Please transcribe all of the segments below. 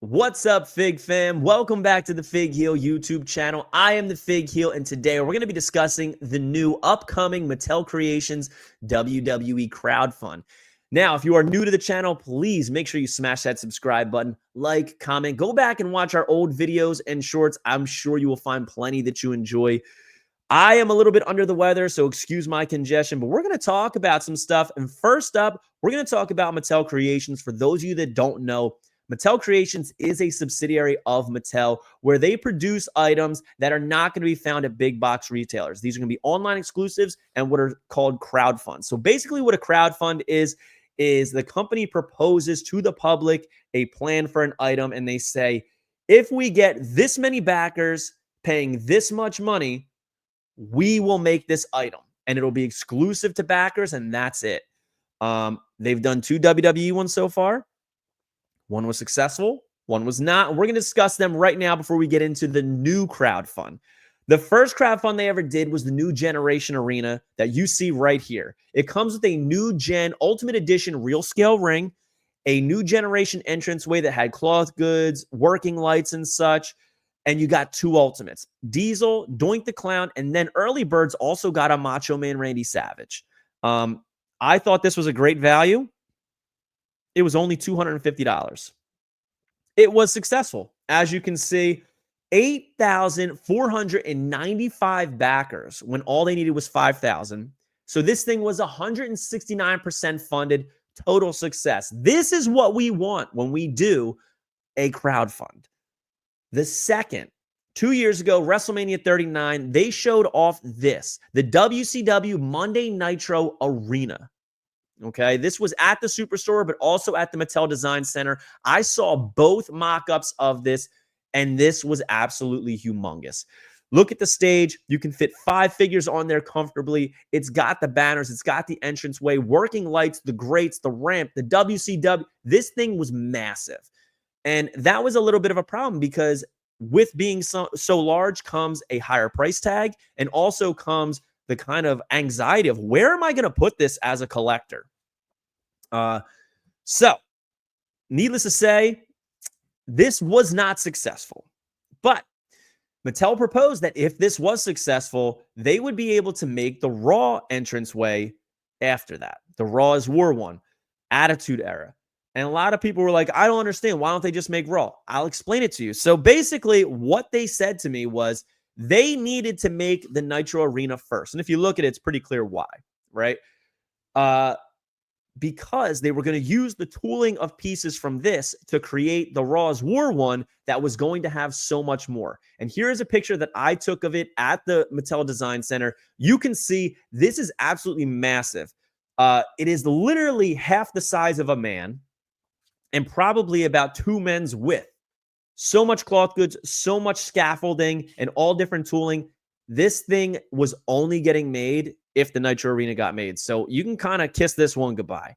What's up, Fig fam? Welcome back to the Fig Heel YouTube channel. I am the Fig Heel, and today we're going to be discussing the new upcoming Mattel Creations WWE crowdfund. Now, if you are new to the channel, please make sure you smash that subscribe button, like, comment, go back and watch our old videos and shorts. I'm sure you will find plenty that you enjoy. I am a little bit under the weather, so excuse my congestion, but we're going to talk about some stuff. And first up, we're going to talk about Mattel Creations. For those of you that don't know, Mattel Creations is a subsidiary of Mattel where they produce items that are not going to be found at big box retailers. These are going to be online exclusives and what are called crowdfunds. So basically what a crowdfund is the company proposes to the public a plan for an item, and they say, if we get this many backers paying this much money, we will make this item and it'll be exclusive to backers, and that's it. They've done 2 WWE ones so far. One was successful, one was not. We're going to discuss them right now before we get into the new crowdfund. The first crowdfund they ever did was the New Generation Arena that you see right here. It comes with a new gen Ultimate Edition real scale ring, a new generation entranceway that had cloth goods, working lights and such, and you got 2 Ultimates, Diesel, Doink the Clown, and then early birds also got a Macho Man Randy Savage. I thought this was a great value. It was only $250. It was successful. As you can see, 8,495 backers when all they needed was 5,000. So this thing was 169% funded, total success. This is what we want when we do a crowdfund. The second, 2 years ago, WrestleMania 39, they showed off this, the WCW Monday Nitro Arena. Okay, this was at the Superstore, but also at the Mattel Design Center. I saw both mock-ups of this, and this was absolutely humongous. Look at the stage. You can fit 5 figures on there comfortably. It's got the banners. It's got the entranceway, working lights, the grates, the ramp, the WCW. This thing was massive. And that was a little bit of a problem because with being so large comes a higher price tag, and also comes the kind of anxiety of where am I going to put this as a collector? So needless to say, this was not successful, but Mattel proposed that if this was successful, they would be able to make the Raw entranceway after that. The Raw is War one, Attitude Era. And a lot of people were like, I don't understand. Why don't they just make Raw? I'll explain it to you. So basically what they said to me was they needed to make the Nitro Arena first. And if you look at it, it's pretty clear why, right? Because they were going to use the tooling of pieces from this to create the Raw's War one that was going to have so much more. And here is a picture that I took of it at the Mattel Design Center. You can see this is absolutely massive. It is literally half the size of a man and probably about 2 men's width. So much cloth goods, so much scaffolding, and all different tooling. This thing was only getting made if the Nitro Arena got made. So you can kind of kiss this one goodbye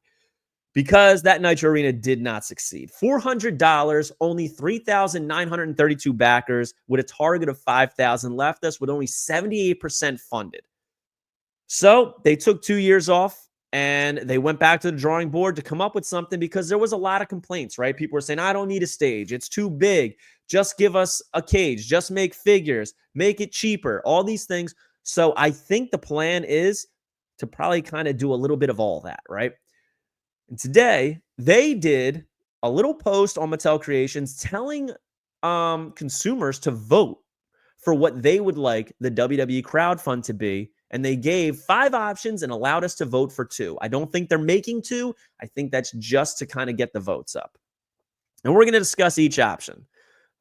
because that Nitro Arena did not succeed. $400, only 3,932 backers with a target of 5,000 left us with only 78% funded. So they took 2 years off and they went back to the drawing board to come up with something because there was a lot of complaints, right? People were saying, I don't need a stage. It's too big. Just give us a cage. Just make figures. Make it cheaper. All these things. So I think the plan is to probably kind of do a little bit of all that, right? And today, they did a little post on Mattel Creations telling consumers to vote for what they would like the WWE crowdfund to be. And they gave 5 options and allowed us to vote for 2. I don't think they're making 2. I think that's just to kind of get the votes up. And we're going to discuss each option.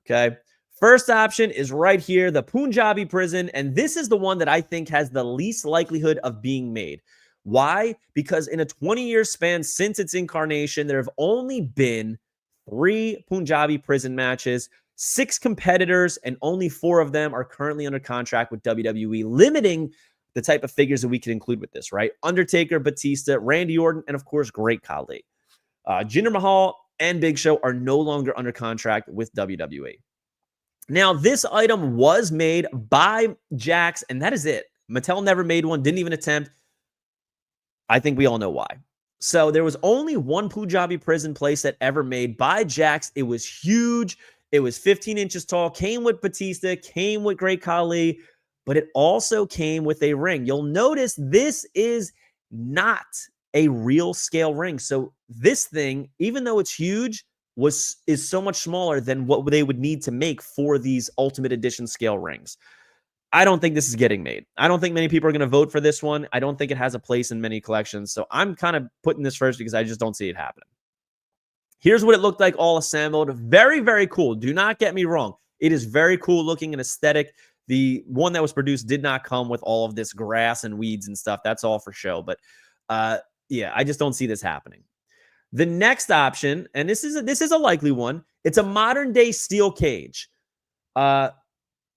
Okay. First option is right here, the Punjabi prison. And this is the one that I think has the least likelihood of being made. Why? Because in a 20-year span since its incarnation, there have only been 3 Punjabi prison matches, 6 competitors, and only 4 of them are currently under contract with WWE, limiting the type of figures that we can include with this, right? Undertaker, Batista, Randy Orton, and of course, Great Khali. Jinder Mahal and Big Show are no longer under contract with WWE. Now, this item was made by Jax, and that is it. Mattel never made one, didn't even attempt. I think we all know why. So there was only one Punjabi prison playset ever made by Jax. It was huge. It was 15 inches tall, came with Batista, came with Great Khali, but it also came with a ring. You'll notice this is not a real scale ring. So this thing, even though it's huge, is so much smaller than what they would need to make for these Ultimate Edition scale rings. I don't think this is getting made. I don't think many people are going to vote for this one. I don't think it has a place in many collections. So I'm kind of putting this first because I just don't see it happening. Here's what it looked like all assembled. Very, very cool. Do not get me wrong. It is very cool looking and aesthetic. The one that was produced did not come with all of this grass and weeds and stuff. That's all for show. But yeah, I just don't see this happening. The next option, and this is a likely one, it's a modern day steel cage.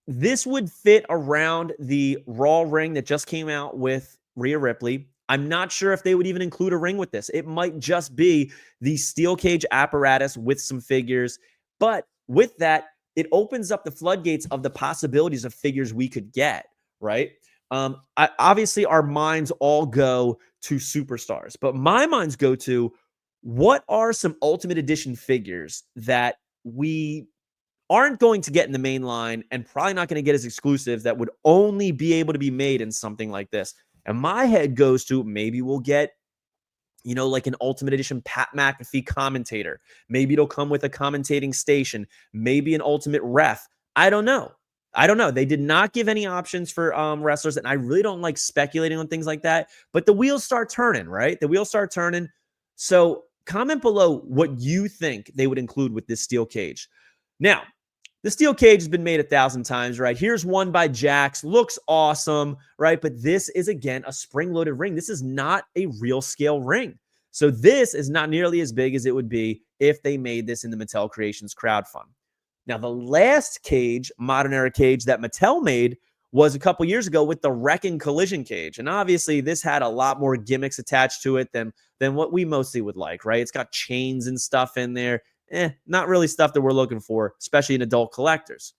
This would fit around the Raw ring that just came out with Rhea Ripley. I'm not sure if they would even include a ring with this. It might just be the steel cage apparatus with some figures. But with that, it opens up the floodgates of the possibilities of figures we could get, right? Obviously, our minds all go to superstars, but my minds go to what are some Ultimate Edition figures that we aren't going to get in the main line and probably not going to get as exclusives that would only be able to be made in something like this. And my head goes to maybe we'll get, like an Ultimate Edition Pat McAfee commentator. Maybe it'll come with a commentating station, maybe an Ultimate Ref. I don't know. They did not give any options for wrestlers, and I really don't like speculating on things like that. But the wheels start turning, right? The wheels start turning. So comment below what you think they would include with this steel cage. Now, the steel cage has been made 1,000 times, right? Here's one by Jax. Looks awesome, right? But this is, again, a spring-loaded ring. This is not a real scale ring. So this is not nearly as big as it would be if they made this in the Mattel Creations crowdfund. Now, the last cage, modern era cage that Mattel made was a couple years ago with the Wrecking Collision cage. And obviously, this had a lot more gimmicks attached to it than what we mostly would like, right? It's got chains and stuff in there. Not really stuff that we're looking for, especially in adult collectors.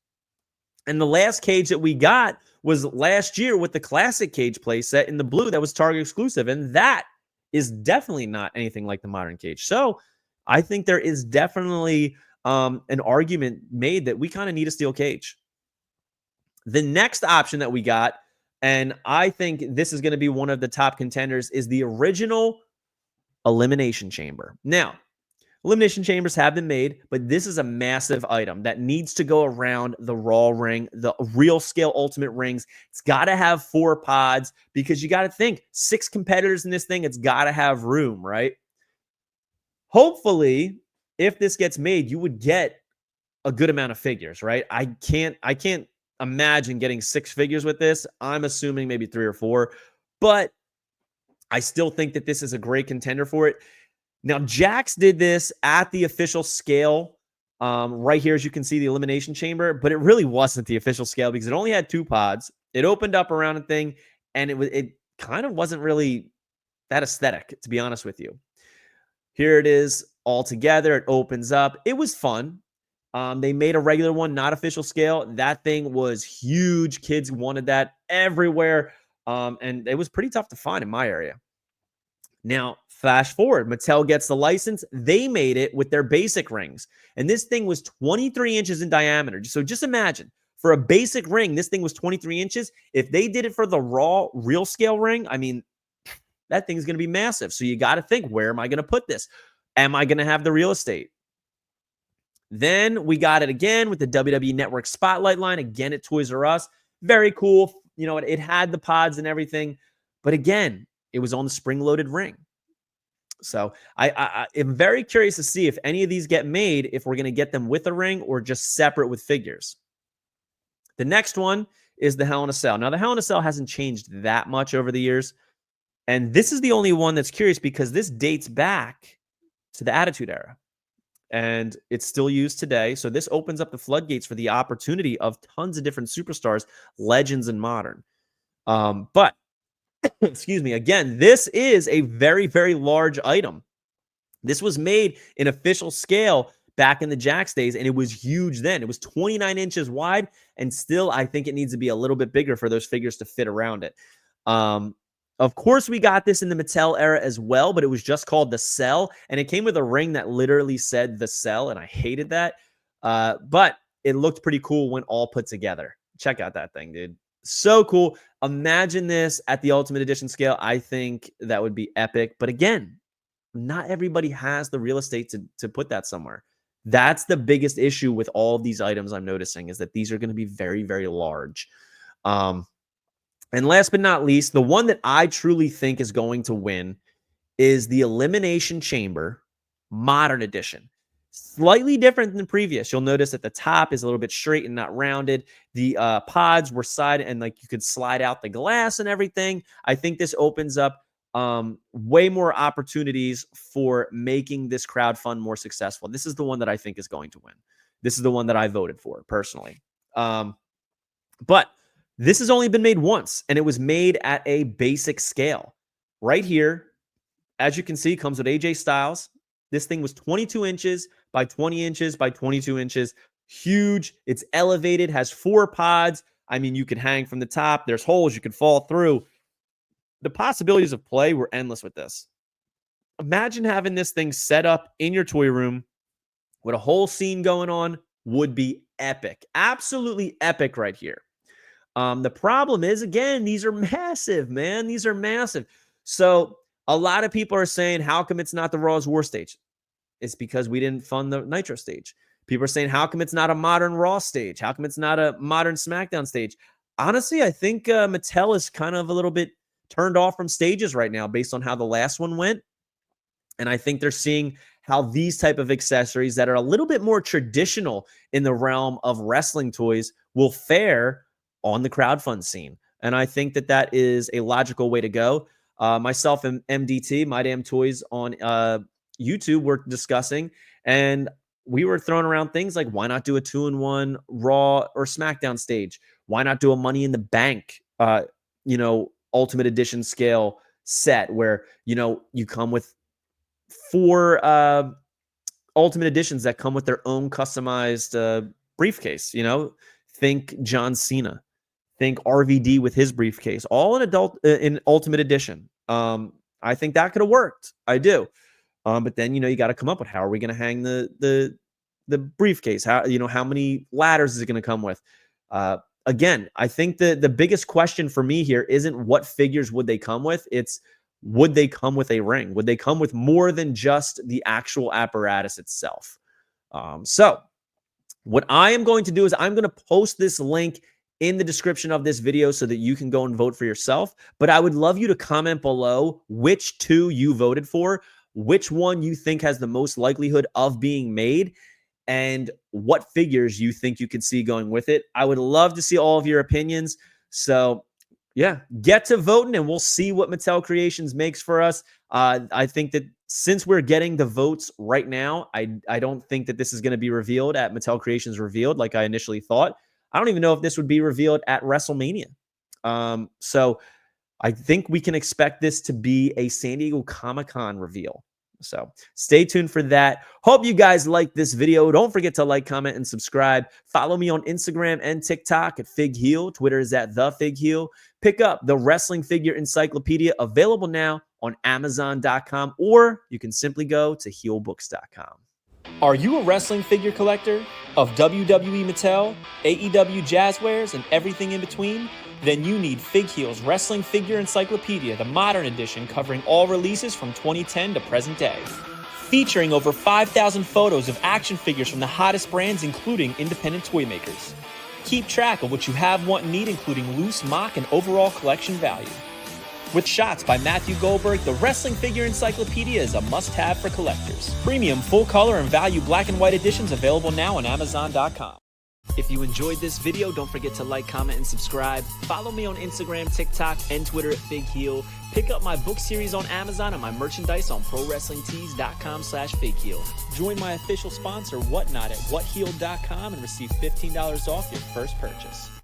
And the last cage that we got was last year with the classic cage playset in the blue that was Target exclusive. And that is definitely not anything like the modern cage. So I think there is definitely an argument made that we kind of need a steel cage. The next option that we got, and I think this is going to be one of the top contenders, is the original Elimination Chamber. Now, Elimination Chambers have been made, but this is a massive item that needs to go around the Raw ring, the real scale Ultimate rings. It's got to have 4 pods because you got to think 6 competitors in this thing. It's got to have room, right? Hopefully, if this gets made, you would get a good amount of figures, right? I can't imagine getting 6 figures with this. I'm assuming maybe 3 or 4, but I still think that this is a great contender for it. Now, Jax did this at the official scale right here, as you can see, the Elimination Chamber, but it really wasn't the official scale because it only had 2 pods. It opened up around a thing, and it kind of wasn't really that aesthetic, to be honest with you. Here it is all together. It opens up. It was fun. They made a regular one, not official scale. That thing was huge. Kids wanted that everywhere, and it was pretty tough to find in my area. Now, flash forward, Mattel gets the license. They made it with their basic rings. And this thing was 23 inches in diameter. So just imagine, for a basic ring, this thing was 23 inches. If they did it for the Raw real scale ring, I mean, that thing's going to be massive. So you got to think, where am I going to put this? Am I going to have the real estate? Then we got it again with the WWE Network Spotlight line, again at Toys R Us. Very cool. It had the pods and everything. But again, it was on the spring-loaded ring. So I am very curious to see if any of these get made, if we're going to get them with a ring or just separate with figures. The next one is the Hell in a Cell. Now, the Hell in a Cell hasn't changed that much over the years. And this is the only one that's curious because this dates back to the Attitude Era. And it's still used today. So this opens up the floodgates for the opportunity of tons of different superstars, legends, and modern. But excuse me, again, this is a very, very large item. This was made in official scale back in the Jax days, and it was huge then. It was 29 inches wide, and still, I think it needs to be a little bit bigger for those figures to fit around it. Of course, we got this in the Mattel era as well, but it was just called the Cell, and it came with a ring that literally said the Cell, and I hated that. But it looked pretty cool when all put together. Check out that thing, dude. So cool. Imagine this at the Ultimate Edition scale. I think that would be epic. But again, not everybody has the real estate to put that somewhere. That's the biggest issue with all of these items I'm noticing, is that these are going to be very, very large. And last but not least, the one that I truly think is going to win is the Elimination Chamber Modern Edition. Slightly different than previous. You'll notice that the top is a little bit straight and not rounded. The pods were sided, and like you could slide out the glass and everything. I think this opens up way more opportunities for making this crowdfund more successful. This is the one that I think is going to win. This is the one that I voted for personally. But this has only been made once, and it was made at a basic scale. Right here, as you can see, comes with AJ Styles. This thing was 22 inches by 20 inches by 22 inches. Huge. It's elevated, has 4 pods. I mean, you can hang from the top. There's holes you could fall through. The possibilities of play were endless with this. Imagine having this thing set up in your toy room with a whole scene going on. Would be epic. Absolutely epic right here. The problem is, again, these are massive, man. These are massive. So a lot of people are saying, how come it's not the Raw's War stage? It's because we didn't fund the Nitro stage. People are saying, how come it's not a modern Raw stage? How come it's not a modern SmackDown stage? Honestly, I think Mattel is kind of a little bit turned off from stages right now based on how the last one went. And I think they're seeing how these type of accessories that are a little bit more traditional in the realm of wrestling toys will fare on the crowdfund scene. And I think that that is a logical way to go. Myself and MDT, My Damn Toys on YouTube, were discussing, and we were throwing around things like, why not do a 2-in-1 Raw or SmackDown stage? Why not do a Money in the Bank, Ultimate Edition scale set where, you come with 4 Ultimate Editions that come with their own customized briefcase, Think John Cena. Think RVD with his briefcase, all in Ultimate Edition. I think that could have worked. I do. But then, you got to come up with, how are we going to hang the briefcase? How many ladders is it going to come with? Again, I think the biggest question for me here isn't what figures would they come with. It's, would they come with a ring? Would they come with more than just the actual apparatus itself? So what I am going to do is I'm going to post this link in the description of this video so that you can go and vote for yourself. But I would love you to comment below which 2 you voted for, which one you think has the most likelihood of being made, and what figures you think you could see going with it. I would love to see all of your opinions. So yeah, get to voting, and we'll see what Mattel Creations makes for us. I think that since we're getting the votes right now, I don't think that this is going to be revealed at Mattel Creations Revealed like I initially thought. I don't even know if this would be revealed at WrestleMania. So I think we can expect this to be a San Diego Comic-Con reveal. So stay tuned for that. Hope you guys like this video. Don't forget to like, comment, and subscribe. Follow me on Instagram and TikTok at FigHeal. Twitter is at TheFigHeal. Pick up the Wrestling Figure Encyclopedia, available now on Amazon.com, or you can simply go to HealBooks.com. Are you a wrestling figure collector of WWE Mattel, AEW Jazzwares, and everything in between? Then you need FigHeal's Wrestling Figure Encyclopedia, the modern edition covering all releases from 2010 to present day. Featuring over 5,000 photos of action figures from the hottest brands, including independent toy makers. Keep track of what you have, want, and need, including loose, mock, and overall collection value. With shots by Matthew Goldberg, the Wrestling Figure Encyclopedia is a must-have for collectors. Premium full-color and value black and white editions available now on Amazon.com. If you enjoyed this video, don't forget to like, comment, and subscribe. Follow me on Instagram, TikTok, and Twitter at FigHeal. Pick up my book series on Amazon and my merchandise on ProWrestlingTees.com/FigHeal. Join my official sponsor, Whatnot, at WhatHeal.com and receive $15 off your first purchase.